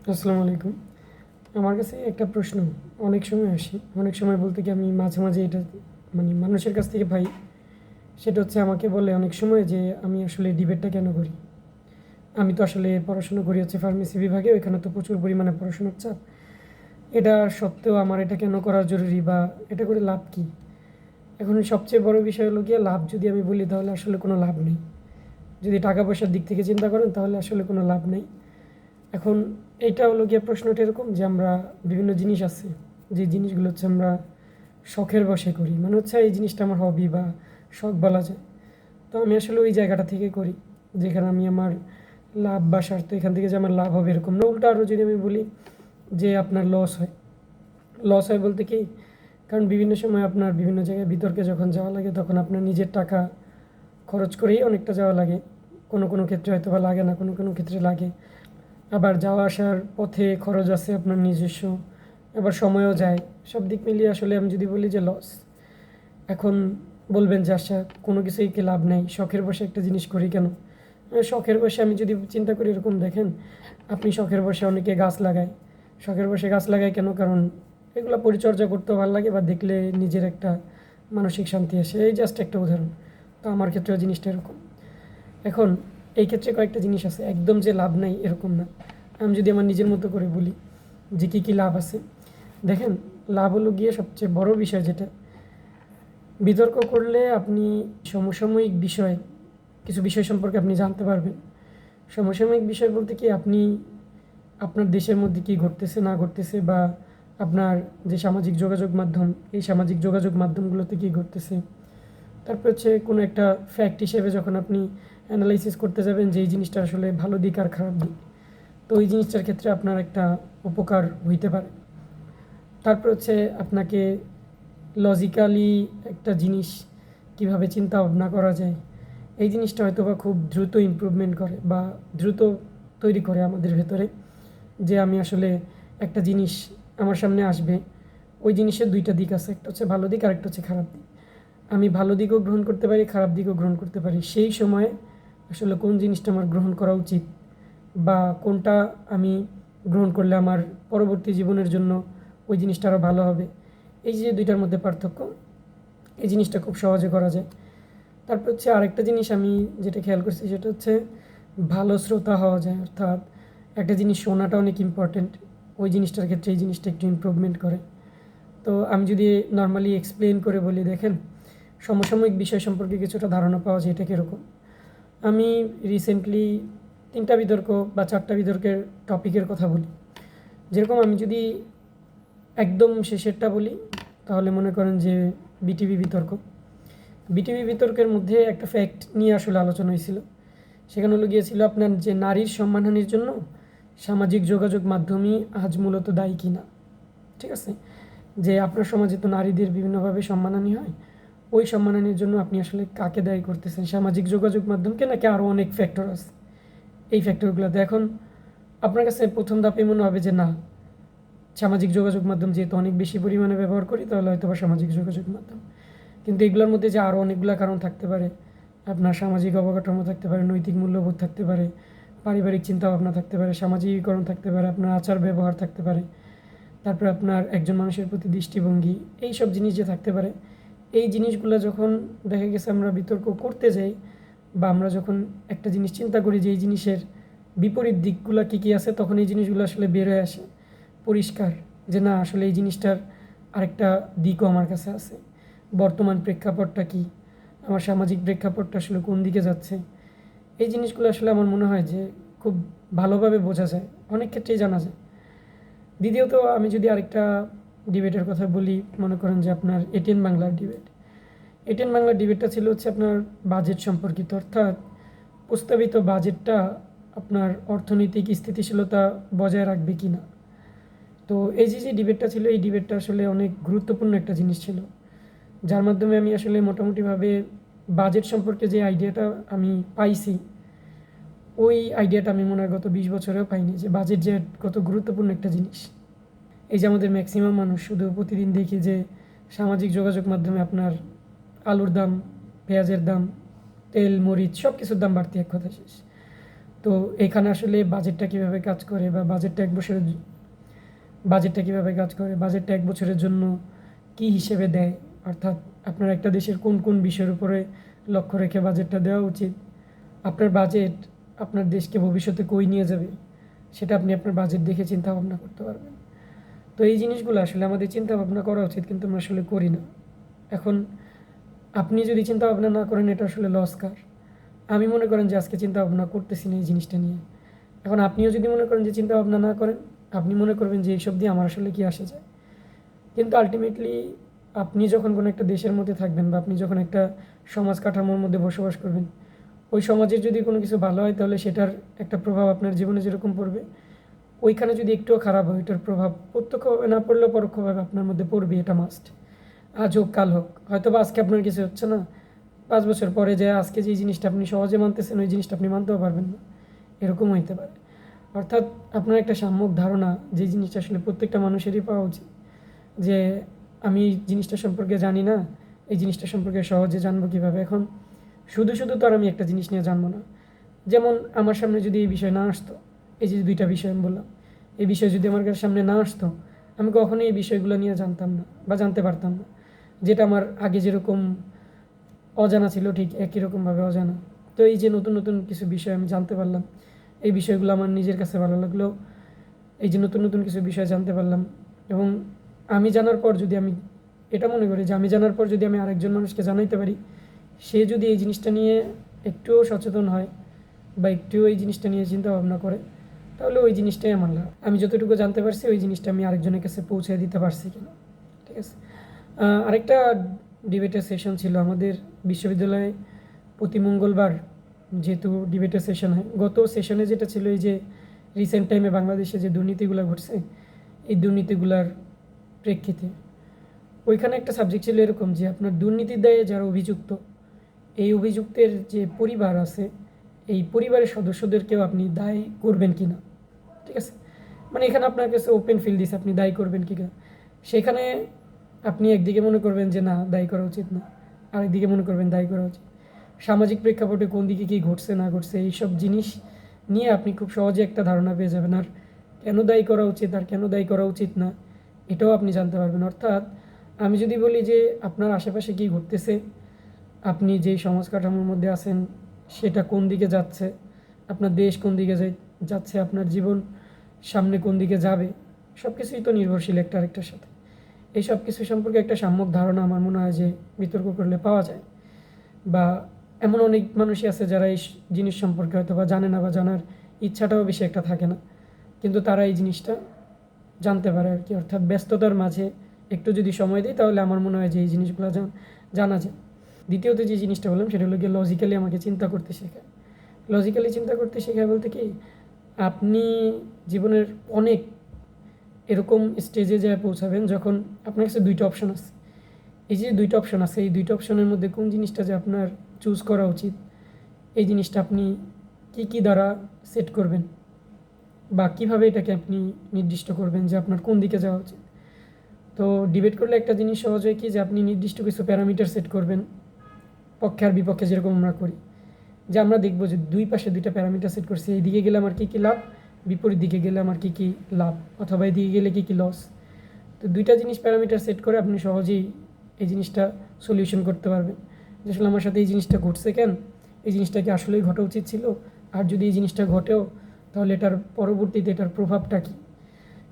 আসসালামু আলাইকুম। আমার কাছে একটা প্রশ্ন অনেক সময় আসে। অনেক সময় বলতে কি আমি মাঝে, মাঝে এটা মানুষের কাছ থেকে পাই। সেটা হচ্ছে আমাকে বলে অনেক সময় যে আমি আসলে ডিবেটটা কেন করি? আমি তো আসলে পড়াশোনা করি হচ্ছে ফার্মেসি বিভাগে। ওইখানে তো প্রচুর পরিমাণে পড়াশোনার চাপ। এটা সত্ত্বেও আমার এটা কেন করা জরুরি বা এটা করে লাভ কী? এখন সবচেয়ে বড় বিষয় হলো গিয়ে লাভ যদি আমি বলি তাহলে আসলে কোনো লাভ নেই। যদি টাকা পয়সার দিক থেকে চিন্তা করেন তাহলে আসলে কোনো লাভ নেই। এখন এইটা হলো গিয়ে প্রশ্নটা এরকম যে আমরা বিভিন্ন জিনিস আছে যে জিনিসগুলো হচ্ছে আমরা শখের বশে করি, মানে হচ্ছে এই জিনিসটা আমার হবি বা শখ বলা যায়। তো আমি আসলে ওই জায়গাটা থেকে করি যেখানে আমি আমার লাভ বা স্বার্থ এখান থেকে যে আমার লাভ হবে এরকম না, উল্টা আরও যদি আমি বলি যে আপনার লস হয়। লস হয় বলতে কি, কারণ বিভিন্ন সময় আপনার বিভিন্ন জায়গায় বিতর্কে যখন যাওয়া লাগে তখন আপনার নিজের টাকা খরচ করেই অনেকটা যাওয়া লাগে। কোনো কোনো ক্ষেত্রে হয়তো বা লাগে না, কোনো কোনো ক্ষেত্রে লাগে। আবার যাওয়া আসার পথে খরচ আছে আপনার নিজস্ব, আবার সময়ও যায়। সব দিক মিলিয়ে আসলে আমি যদি বলি যে লস। এখন বলবেন যে আচ্ছা, কোনো কিছুই কি লাভ নাই, শখের বশে একটা জিনিস করি কেন? শখের বশে আমি যদি চিন্তা করি এরকম দেখেন, আপনি শখের বশে অনেকে গাছ লাগায়। শখের বশে গাছ লাগায় কেন? কারণ এগুলো পরিচর্যা করতেও ভালো লাগে বা দেখলে নিজের একটা মানসিক শান্তি আসে। এই জাস্ট একটা উদাহরণ। তো আমার ক্ষেত্রেও জিনিসটা এরকম। এখন এই ক্ষেত্রে কয়েকটা জিনিস আছে, একদম যে লাভ নাই এরকম না। আমি যদি আমার নিজের মতো করে বলি যে কী কী লাভ আছে, দেখেন, লাভ হলো গিয়ে সবচেয়ে বড় বিষয় যেটা, বিতর্ক করলে আপনি সমসাময়িক বিষয়, কিছু বিষয় সম্পর্কে আপনি জানতে পারবেন। সমসাময়িক বিষয় বলতে কি, আপনি আপনার দেশের মধ্যে কী ঘটতেছে না ঘটতেছে বা আপনার যে সামাজিক যোগাযোগ মাধ্যম, এই সামাজিক যোগাযোগ মাধ্যমগুলোতে কী ঘটতেছে। তারপর হচ্ছে কোনো একটা ফ্যাক্ট হিসেবে যখন আপনি অ্যানালাইসিস করতে যাবেন যে এই জিনিসটা আসলে ভালো দিক আর খারাপ দিক, তো ওই জিনিসটার ক্ষেত্রে আপনার একটা উপকার হইতে পারে। তারপর হচ্ছে আপনাকে লজিক্যালি একটা জিনিস কিভাবে চিন্তা ভাবনা করা যায়, এই জিনিসটা হয়তো বা খুব দ্রুত ইমপ্রুভমেন্ট করে বা দ্রুত তৈরি করে আমাদের ভেতরে, যে আমি আসলে একটা জিনিস আমার সামনে আসবে, ওই জিনিসের দুইটা দিক আছে, একটা হচ্ছে ভালো দিক আর একটা হচ্ছে খারাপ দিক। আমি ভালো দিকও গ্রহণ করতে পারি, খারাপ দিকও গ্রহণ করতে পারি। সেই সময়ে আসলে কোন জিনিসটা আমার গ্রহণ করা উচিত বা কোনটা আমি গ্রহণ করলে আমার পরবর্তী জীবনের জন্য ওই জিনিসটা আরও ভালো হবে, এই যে দুইটার মধ্যে পার্থক্য, এই জিনিসটা খুব সহজে করা যায়। তারপর হচ্ছে আরেকটা জিনিস আমি যেটা খেয়াল করছি সেটা হচ্ছে ভালো শ্রোতা হওয়া যায়, অর্থাৎ একটা জিনিস শোনাটা অনেক ইম্পর্টেন্ট। ওই জিনিসটার ক্ষেত্রে এই জিনিসটা একটু ইমপ্রুভমেন্ট করে। তো আমি যদি নর্মালি এক্সপ্লেন করে বলি, দেখেন, সমসাময়িক বিষয় সম্পর্কে কিছুটা ধারণা পাওয়া যায় এটা কীরকম। আমি রিসেন্টলি 3টা বিতর্ক বা 4টা বিতর্কের টপিকের কথা বলি। যেরকম আমি যদি একদম শেষেরটা বলি তাহলে মনে করেন যে বিটিভি বিতর্ক। বিটিভি বিতর্কের মধ্যে একটা ফ্যাক্ট নিয়ে আসলে আলোচনা হয়েছিল। সেখানে হলো গিয়েছিল আপনার যে নারীর সম্মানহানির জন্য সামাজিক যোগাযোগ মাধ্যমই আজ মূলত দায়ী কিনা। ঠিক আছে? যে আপনার সমাজে তো নারীদের বিভিন্নভাবে সম্মানহানি হয়। ওই সম্মানহানির জন্য আপনি আসলে কাকে দায়ী করতেছেন? সামাজিক যোগাযোগ মাধ্যমকে নাকি আরও অনেক ফ্যাক্টর আছে? এই ফ্যাক্টরগুলোতে এখন আপনার কাছে প্রথম ধাপে মনে হবে যে না, সামাজিক যোগাযোগ মাধ্যম যেহেতু অনেক বেশি পরিমাণে ব্যবহার করি তাহলে হয়তো বা সামাজিক যোগাযোগ মাধ্যম। কিন্তু এগুলোর মধ্যে যে আরও অনেকগুলো কারণ থাকতে পারে, আপনার সামাজিক অবকাঠামো থাকতে পারে, নৈতিক মূল্যবোধ থাকতে পারে, পারিবারিক চিন্তাভাবনা থাকতে পারে, সামাজিকীকরণ থাকতে পারে, আপনার আচার ব্যবহার থাকতে পারে, তারপরে আপনার একজন মানুষের প্রতি দৃষ্টিভঙ্গি, এই সব জিনিস যে থাকতে পারে, এই জিনিসগুলো যখন দেখা গেছে আমরা বিতর্ক করতে যাই বা আমরা যখন একটা জিনিস চিন্তা করি যে এই জিনিসের বিপরীত দিকগুলো কী কী আছে, তখন এই জিনিসগুলো আসলে বের হয়ে আসে পরিষ্কার যে না, আসলে এই জিনিসটার আরেকটা দিকও আমার কাছে আছে। বর্তমান প্রেক্ষাপটটা কী, আমার সামাজিক প্রেক্ষাপটটা আসলে কোন দিকে যাচ্ছে, এই জিনিসগুলো আসলে আমার মনে হয় যে খুব ভালোভাবে বোঝা যায়, অনেক ক্ষেত্রেই জানা যায়। দ্বিতীয়ত আমি যদি আরেকটা ডিবেটের কথা বলি, মনে করেন যে আপনার এটিএন বাংলার ডিবেট। এটিএন বাংলার ডিবেটটা ছিল হচ্ছে আপনার বাজেট সম্পর্কিত, অর্থাৎ প্রস্তাবিত বাজেটটা আপনার অর্থনৈতিক স্থিতিশীলতা বজায় রাখবে কি না। তো এই যে ডিবেটটা ছিল, এই ডিবেটটা আসলে অনেক গুরুত্বপূর্ণ একটা জিনিস ছিল, যার মাধ্যমে আমি আসলে মোটামুটিভাবে বাজেট সম্পর্কে যে আইডিয়াটা আমি পাইছি, ওই আইডিয়াটা আমি মনে হয় গত 20 বছরেও পাইনি, যে বাজেট যে কত গুরুত্বপূর্ণ একটা জিনিস। এই যে আমাদের ম্যাক্সিমাম মানুষ শুধু প্রতিদিন দেখি যে সামাজিক যোগাযোগ মাধ্যমে আপনার আলুর দাম, পেঁয়াজের দাম, তেল, মরিচ সব কিছুর দাম বাড়তি, এক কথা শেষ। তো এখানে আসলে বাজেটটা কীভাবে কাজ করে বা বাজেটটা কীভাবে কাজ করে, বাজেটটা 1 বছরের জন্য কী হিসেবে দেয়, অর্থাৎ আপনার একটা দেশের কোন কোন বিষয়ের উপরে লক্ষ্য রেখে বাজেটটা দেওয়া উচিত, আপনার বাজেট আপনার দেশকে ভবিষ্যতে কই নিয়ে যাবে সেটা আপনি আপনার বাজেট দেখে চিন্তা ভাবনা করতে পারবেন। তো এই জিনিসগুলো আসলে আমাদের চিন্তা ভাবনা করা উচিত, কিন্তু আমরা আসলে করি না। এখন আপনি যদি চিন্তা ভাবনা না করেন, এটা আসলে লস কার? আমি মনে করেন যে আজকে চিন্তা ভাবনা করতেছি না এই জিনিসটা নিয়ে। এখন আপনিও যদি মনে করেন যে চিন্তা ভাবনা না করেন, আপনি মনে করবেন যে এইসব দিয়ে আমার আসলে কী আসে যায়। কিন্তু আলটিমেটলি আপনি যখন কোনো একটা দেশের মধ্যে থাকবেন বা আপনি যখন একটা সমাজ কাঠামোর মধ্যে বসবাস করবেন, ওই সমাজের যদি কোনো কিছু ভালো হয় তাহলে সেটার একটা প্রভাব আপনার জীবনে যেরকম পড়বে, ওইখানে যদি একটুও খারাপ হয় ওইটার প্রভাব প্রত্যক্ষভাবে না পড়লেও পরোক্ষভাবে আপনার মধ্যে পড়বে, এটা মাস্ট। আজ হোক কাল হোক, হয়তো বা আজকে আপনার কিছু হচ্ছে না, 5 বছর পরে যে আজকে যে জিনিসটা আপনি সহজে মানতেছেন ওই জিনিসটা আপনি মানতেও পারবেন না, এরকম হইতে পারে। অর্থাৎ আপনার একটা সাম্যক ধারণা, যে জিনিসটা আসলে প্রত্যেকটা মানুষেরই পাওয়া উচিত, যে আমি এই জিনিসটা সম্পর্কে জানি না, এই জিনিসটা সম্পর্কে সহজে জানবো কীভাবে। এখন শুধু শুধু তো আর আমি একটা জিনিস নিয়ে জানবো না। যেমন আমার সামনে যদি এই বিষয় না আসতো, এই যে 2টা বিষয় আমি বললাম, এই বিষয় যদি আমার কাছে সামনে না আসতো, আমি কখনোই এই বিষয়গুলো নিয়ে জানতাম না বা জানতে পারতাম না। যেটা আমার আগে যেরকম অজানা ছিল ঠিক একই রকমভাবে অজানা। তো এই যে নতুন নতুন কিছু বিষয় আমি জানতে পারলাম, এই বিষয়গুলো আমার নিজের কাছে ভালো লাগলো। এই যে নতুন নতুন কিছু বিষয় জানতে পারলাম, এবং আমি জানার পর যদি আমি এটা মনে করি যে আমি জানার পর যদি আমি আরেকজন মানুষকে জানাইতে পারি, সে যদি এই জিনিসটা নিয়ে একটুও সচেতন হয় বা একটুও এই জিনিসটা নিয়ে চিন্তা ভাবনা করে, তাহলে ওই জিনিসটাই আমার লাভ। আমি যতটুকু জানতে পারছি ওই জিনিসটা আমি আরেকজনের কাছে পৌঁছে দিতে পারছি কিনা। ঠিক আছে। আরেকটা ডিবেটের সেশন ছিল আমাদের বিশ্ববিদ্যালয়ে প্রতি মঙ্গলবার, যেহেতু ডিবেটের সেশন হয়। গত সেশনে যেটা ছিল, এই যে রিসেন্ট টাইমে বাংলাদেশে যে দুর্নীতিগুলো ঘটছে, এই দুর্নীতিগুলার প্রেক্ষিতে ওইখানে একটা সাবজেক্ট ছিল এরকম যে আপনার দুর্নীতির দায়ে যারা অভিযুক্ত, এই অভিযুক্তের যে পরিবার আছে, এই পরিবারের সদস্যদেরকেও আপনি দায়ী করবেন কি না। ঠিক আছে, মানে এখানে আপনার কাছে ওপেন ফিল্ড দিছে, আপনি দায়ী করবেন কি না। সেখানে আপনি একদিকে মনে করবেন যে না, দায়ী করা উচিত না, আরেকদিকে মনে করবেন দায়ী করা উচিত। সামাজিক প্রেক্ষাপটে কোন দিকে কী ঘটছে না ঘটছে এইসব জিনিস নিয়ে আপনি খুব সহজে একটা ধারণা পেয়ে যাবেন, আর কেন দায়ী করা উচিত আর কেন দায়ী করা উচিত না এটাও আপনি জানতে পারবেন। অর্থাৎ আমি যদি বলি যে আপনার আশেপাশে কী ঘটতেছে, আপনি যেই সমাজ কাঠামোর মধ্যে আছেন সেটা কোন দিকে যাচ্ছে, আপনার দেশ কোন দিকে যাচ্ছে, আপনার জীবন সামনে কোন দিকে যাবে, সব কিছুই তো নির্ভরশীল একটা আরেকটার সাথে। এই সব কিছু সম্পর্কে একটা সাম্যক ধারণা আমার মনে হয় যে বিতর্ক করলে পাওয়া যায়। বা এমন অনেক মানুষই আছে যারা এই জিনিস সম্পর্কে হয়তো বা জানে না বা জানার ইচ্ছাটাও বেশি একটা থাকে না, কিন্তু তারা এই জিনিসটা জানতে পারে আর কি। অর্থাৎ ব্যস্ততার মাঝে একটু যদি সময় দিই তাহলে আমার মনে হয় যে এই জিনিসগুলো জানা যায়। দ্বিতীয়ত যে জিনিসটা বললাম সেটা হলো গিয়ে লজিক্যালি আমাকে চিন্তা করতে শেখায়। লজিক্যালি চিন্তা করতে শেখায় বলতে কি, আপনি জীবনের অনেক এরকম স্টেজে যায় পৌঁছাবেন যখন আপনার কাছে 2টা অপশন আছে। এই যে 2টা অপশন আছে, এই 2টা অপশনের মধ্যে কোন জিনিসটা যে আপনার চুজ করা উচিত, এই জিনিসটা আপনি কী দ্বারা সেট করবেন বা কীভাবে এটাকে আপনি নির্দিষ্ট করবেন যে আপনার কোন দিকে যাওয়া উচিত। তো ডিবেট করলে একটা জিনিস সহজ হয় কি, যে আপনি নির্দিষ্ট কিছু প্যারামিটার সেট করবেন, পক্ষে আর বিপক্ষে যেরকম আমরা করি, যে আমরা দেখবো যে 2 পাশে 2টা প্যারামিটার সেট করছি, এই দিকে গেলে আমার কী কী লাভ, বিপরীত দিকে গেলে আমার কী কী লাভ, অথবা এই দিকে গেলে কী কী লস। তো 2টা জিনিস প্যারামিটার সেট করে আপনি সহজেই এই জিনিসটা সলিউশন করতে পারবেন, যে আসলে আমার সাথে এই জিনিসটা ঘটছে কেন, এই জিনিসটা কি আসলেই ঘটা উচিত ছিল, আর যদি এই জিনিসটা ঘটেও তাহলে এটার পরবর্তীতে এটার প্রভাবটা কী।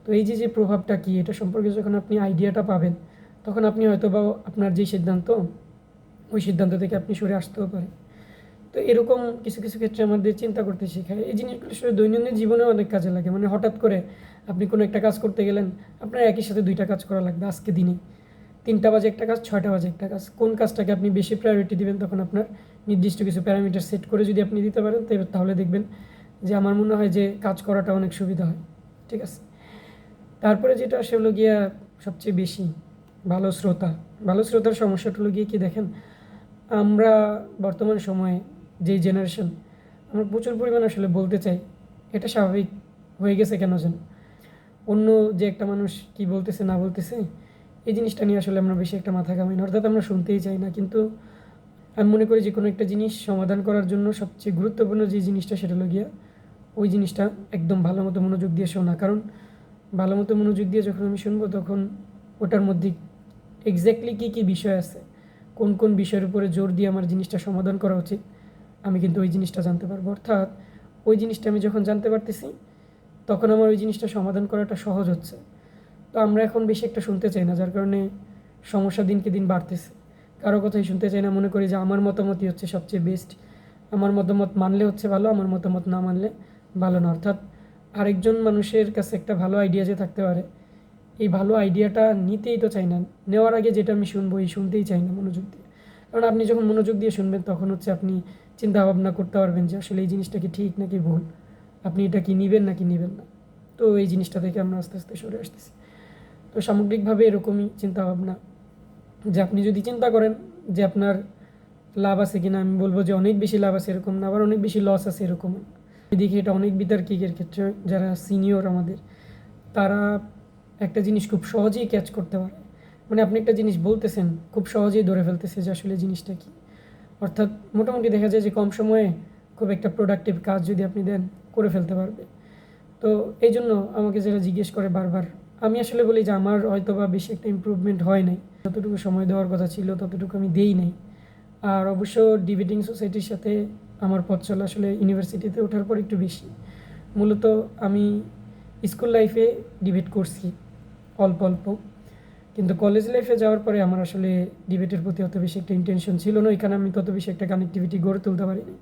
তো এই যে প্রভাবটা কী, এটা সম্পর্কে যখন আপনি আইডিয়াটা পাবেন, তখন আপনি হয়তো বা আপনার যেই সিদ্ধান্ত, ওই সিদ্ধান্ত থেকে আপনি সরে আসতেও পারেন। তো এরকম কিছু কিছু ক্ষেত্রে আমাদের চিন্তা করতে শেখায়। এই জিনিসগুলো আসলে দৈনন্দিন জীবনেও অনেক কাজে লাগে। মানে হঠাৎ করে আপনি কোনো একটা কাজ করতে গেলেন, আপনার একই সাথে 2টা কাজ করা লাগবে আজকে দিনে। 3টা বাজে একটা কাজ, 6টা বাজে একটা কাজ, কোন কাজটাকে আপনি বেশি প্রায়োরিটি দিবেন, তখন আপনার নির্দিষ্ট কিছু প্যারামিটার সেট করে যদি আপনি দিতে পারেন, তাহলে দেখবেন যে আমার মনে হয় যে কাজ করাটা অনেক সুবিধা হয়। ঠিক আছে। তারপরে যেটা আসে হলো গিয়া সবচেয়ে বেশি ভালো শ্রোতার সমস্যাটা হলো গিয়ে কি দেখেন, আমরা বর্তমান সময়ে যেই জেনারেশন, আমরা প্রচুর পরিমাণে আসলে বলতে চাই, এটা স্বাভাবিক হয়ে গেছে কেন যেন। অন্য যে একটা মানুষ কি বলতেছে না বলতেছে, এই জিনিসটা নিয়ে আসলে আমরা বেশি একটা মাথা ঘামাই না, অর্থাৎ আমরা শুনতেই চাই না। কিন্তু আমি মনে করি যে কোনো একটা জিনিস সমাধান করার জন্য সবচেয়ে গুরুত্বপূর্ণ যে জিনিসটা সেটা হলো গিয়া ওই জিনিসটা একদম ভালো মতো মনোযোগ দিয়ে শোনা। কারণ ভালো মতো মনোযোগ দিয়ে যখন আমি শুনবো তখন ওটার মধ্যে এক্স্যাক্টলি কী কী বিষয় আছে, কোন কোন বিষয়ের উপরে জোর দিয়ে আমার জিনিসটা সমাধান করা উচিত, আমি কিন্তু ওই জিনিসটা জানতে পারবো। অর্থাৎ ওই জিনিসটা আমি যখন জানতে পারতেছি তখন আমার ওই জিনিসটা সমাধান করাটা সহজ হচ্ছে। তো আমরা এখন বেশি একটা শুনতে চাই না, যার কারণে সমস্যা দিনকে দিন বাড়তেছে। কারো কথাই শুনতে চাই না, মনে করি যে আমার মতামতই হচ্ছে সবচেয়ে বেস্ট, আমার মতামত মানলে হচ্ছে ভালো, আমার মতামত না মানলে ভালো না। অর্থাৎ আরেকজন মানুষের কাছে একটা ভালো আইডিয়া যে থাকতে পারে, এই ভালো আইডিয়াটা নিতেই তো চাই না, নেওয়ার আগে যেটা আমি শুনবো এই শুনতেই চাই না মনোযোগ দিয়ে। কারণ আপনি যখন মনোযোগ দিয়ে শুনবেন তখন হচ্ছে আপনি চিন্তা ভাবনা করতে পারবেন যে আসলে এই জিনিসটা কি ঠিক নাকি ভুল, আপনি এটা কি নিবেন নাকি নিবেন না। তো এই জিনিসটা থেকে আমরা আস্তে আস্তে সরে আসতেছি। তো সামগ্রিকভাবে এরকমই চিন্তাভাবনা, যে আপনি যদি চিন্তা করেন যে আপনার লাভ আছে কিনা, আমি বলবো যে অনেক বেশি লাভ আছে এরকম না, আবার অনেক বেশি লস আছে এরকম। এদিকে এটা অনেক বিতার্কিকের ক্ষেত্রে যারা সিনিয়র আমাদের, তারা একটা জিনিস খুব সহজেই ক্যাচ করতে পারে। মানে আপনি একটা জিনিস বলতেছেন, খুব সহজেই ধরে ফেলতেছে যে আসলে জিনিসটা কী। অর্থাৎ মোটামুটি দেখা যায় যে কম সময়ে খুব একটা প্রোডাক্টিভ কাজ যদি আপনি দেন, করে ফেলতে পারবে। তো এই জন্য আমাকে যারা জিজ্ঞেস করে বারবার, আমি আসলে বলি যে আমার হয়তো বা বেশি একটা ইমপ্রুভমেন্ট হয় নাই, যতটুকু সময় দেওয়ার কথা ছিল ততটুকু আমি দেই নাই। আর অবশ্য ডিবেটিং সোসাইটির সাথে আমার পথ চলা আসলে ইউনিভার্সিটিতে ওঠার পর একটু বেশি। মূলত আমি স্কুল লাইফে ডিবেট করছি অল্প অল্প, কিন্তু কলেজ লাইফে যাওয়ার পরে আমার আসলে ডিবেটের প্রতি অত বেশি একটা ইন্টেনশন ছিল না। ওইখানে আমি তত বেশি একটা কানেক্টিভিটি গড়ে তুলতে পারিনি।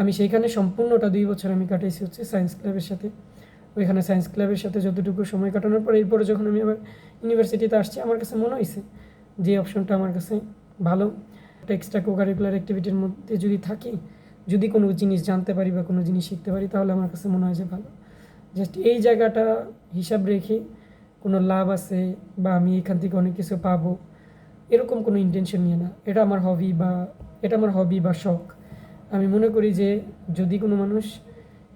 আমি সেইখানে সম্পূর্ণটা 2 বছর আমি কাটাইছি হচ্ছে সায়েন্স ক্লাবের সাথে। ওইখানে সায়েন্স ক্লাবের সাথে যতটুকু সময় কাটানোর পরে এরপরে যখন আমি আবার ইউনিভার্সিটিতে আসছি, আমার কাছে মনে হয়েছে যে অপশনটা আমার কাছে ভালো। একটা এক্সট্রা কোকারিকুলার অ্যাক্টিভিটির মধ্যে যদি থাকি, যদি কোনো জিনিস জানতে পারি বা কোনো জিনিস শিখতে পারি, তাহলে আমার কাছে মনে হয় যে ভালো। জাস্ট এই জায়গাটা হিসাব রেখে কোনো লাভ আছে বা আমি এখান থেকে অনেক কিছু পাবো, এরকম কোনো ইন্টেনশন নিয়ে না। এটা আমার হবি বা শখ। আমি মনে করি যে যদি কোনো মানুষ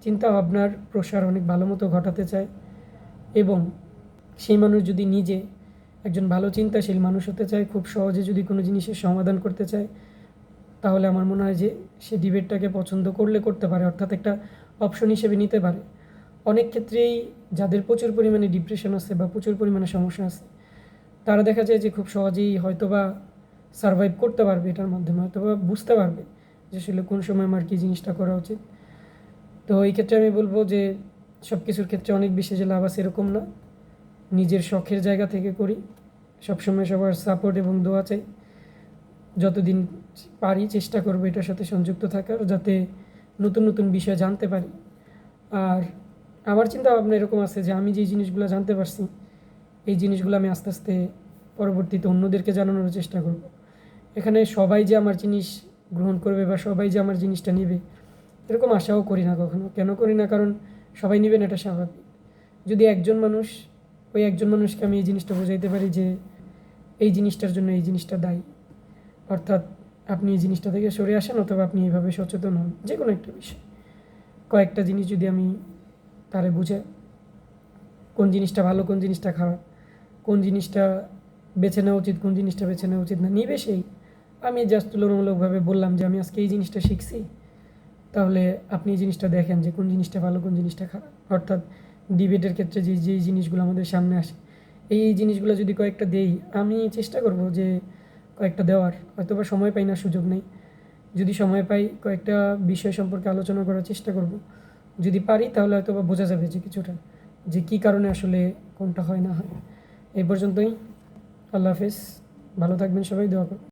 চিন্তা ভাবনার প্রসার অনেক ভালো মতো ঘটাতে চায় এবং সেই মানুষ যদি নিজে একজন ভালো চিন্তাশীল মানুষ হতে চায়, খুব সহজে যদি কোনো জিনিসের সমাধান করতে চায়, তাহলে আমার মনে হয় যে সে ডিবেটটাকে পছন্দ করলে করতে পারে, অর্থাৎ একটা অপশন হিসেবে নিতে পারে। অনেক ক্ষেত্রেই যাদের প্রচুর পরিমাণে ডিপ্রেশন আছে বা প্রচুর পরিমাণে সমস্যা আছে, তারা দেখা যায় যে খুব সহজেই হয়তোবা সারভাইভ করতে পারবে, এটার মাধ্যমে হয়তোবা বুঝতে পারবে যে আসলে কোন সময় আমার কী জিনিসটা করা উচিত। তো এই ক্ষেত্রে আমি বলবো যে সব কিছুর ক্ষেত্রে অনেক বেশি যে লাভ আছে এরকম না। নিজের শখের জায়গা থেকে করি, সবসময় সবার সাপোর্ট এবং দোয়া চাই। যতদিন পারি চেষ্টা করবো এটার সাথে সংযুক্ত থাকার, যাতে নতুন নতুন বিষয় জানতে পারি। আর আমার চিন্তা ভাবনা এরকম আছে যে আমি যেই জিনিসগুলো জানতে পারছি, এই জিনিসগুলো আমি আস্তে আস্তে পরবর্তীতে অন্যদেরকে জানানোর চেষ্টা করব। এখানে সবাই যে আমার জিনিস গ্রহণ করবে বা সবাই যে আমার জিনিসটা নেবে, এরকম আশাও করি না কখনো। কেন করি না? কারণ সবাই নেবেন এটা স্বাভাবিক। যদি ওই একজন মানুষকে আমি এই জিনিসটা বোঝাইতে পারি যে এই জিনিসটার জন্য এই জিনিসটা দায়ী, অর্থাৎ আপনি এই জিনিসটা থেকে সরে আসেন অথবা আপনি এইভাবে সচেতন হন, যে কোনো একটা বিষয়, কয়েকটা জিনিস যদি আমি তারে বুঝে কোন জিনিসটা ভালো, কোন জিনিসটা খারাপ, কোন জিনিসটা বেছে নেওয়া উচিত, কোন জিনিসটা বেছে নেওয়া উচিত না, নিবে সেই। আমি জাস্ট তুলনামূলকভাবে বললাম যে আমি আজকে এই জিনিসটা শিখছি, তাহলে আপনি এই জিনিসটা দেখেন যে কোন জিনিসটা ভালো, কোন জিনিসটা খারাপ। অর্থাৎ ডিবেটের ক্ষেত্রে যেই জিনিসগুলো আমাদের সামনে আসে, এই জিনিসগুলো যদি কয়েকটা দেই, আমি চেষ্টা করব যে কয়েকটা দেওয়ার। হয়তো বা সময় পাই না, সুযোগ নেই। যদি সময় পাই কয়েকটা বিষয় সম্পর্কে আলোচনা করার চেষ্টা করব। যদি পারি তাহলে হয়তো বা বোঝা যাবে যে কিছুটা, যে কী কারণে আসলে কোনটা হয় না হয়। এই পর্যন্তই। আল্লাহ হাফেজ, ভালো থাকবেন সবাই, দোয়া করবেন।